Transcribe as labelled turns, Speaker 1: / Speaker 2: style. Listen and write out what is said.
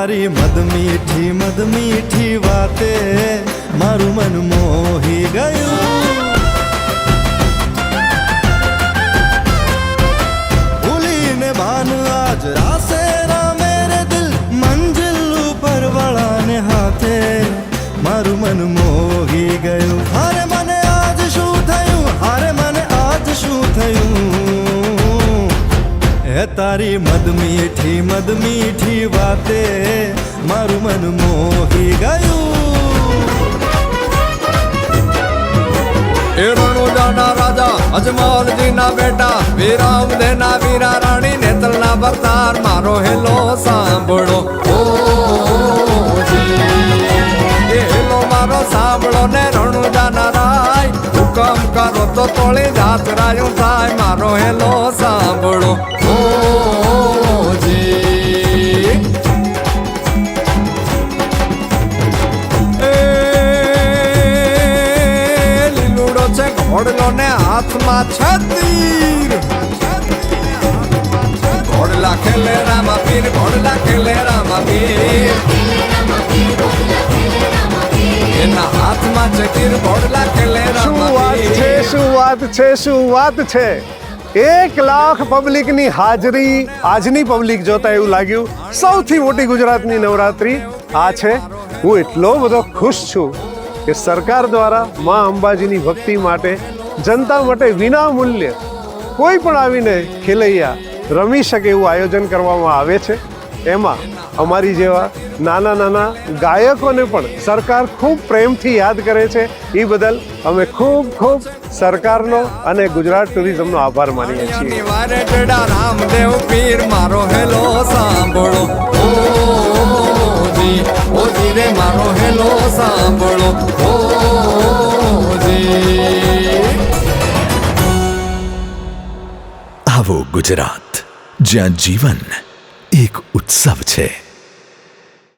Speaker 1: તારી મદ મીઠી વાતે મારું મન મોહી ગયું. ભૂલીને ભાન આજ રાસે રા મેરે દિલ મંજિલ ઉપર વળાને હાથે મારું મન મોહી ગયું. હારે મને આજ શું થયું, હારે મને આજ શું થયું. હે તારી મદ મીઠી વાતે મારું મન મોહી ગયું.
Speaker 2: એ રણુજાના રાજા અજમલજીના બેટા વીરામદેના વીરા રાણી નેતલના વરદાર મારો હેલો સાંભળો ઓ એ હેલો મારો સાંભળો ને રણુજાના રાય હુકમ કરો તો તોળી જાત રાયું થાય મારો હેલો સાંભળો ઓ ઘોડલો ને હાથમાં છતીર ઘોડલા ખેલે રામા પીર ઘોડલા ખેલે રામા પીર એના હાથમાં છતીર ઘોડલા ખેલે રામા પીર.
Speaker 3: શું વાત છે. 1 લાખ પબ્લિકની હાજરી આજની પબ્લિક જોતા એવું લાગ્યું સૌથી મોટી ગુજરાતની નવરાત્રી આ છે. હું એટલો બધો ખુશ છું કે સરકાર દ્વારા મા અંબાજીની ભક્તિ માટે જનતા માટે વિના મૂલ્યે કોઈ પણ આવીને ખેલૈયા રમી શકે એવું આયોજન કરવામાં આવે છે. એમાં અમારી જેવા નાના ગાયકોને પણ સરકાર ખૂબ પ્રેમથી યાદ કરે છે. એ બદલ અમે ખૂબ સરકારનો અને ગુજરાત ટુરિઝમનો આભાર માનીએ છીએ.
Speaker 2: રામદેવ પીર મારો હેલો સાંભળો ઓજી રે મારો હેલો સાંભળો ઓજી.
Speaker 4: આવો ગુજરાત જ્યાં જીવન એક ઉત્સવ છે.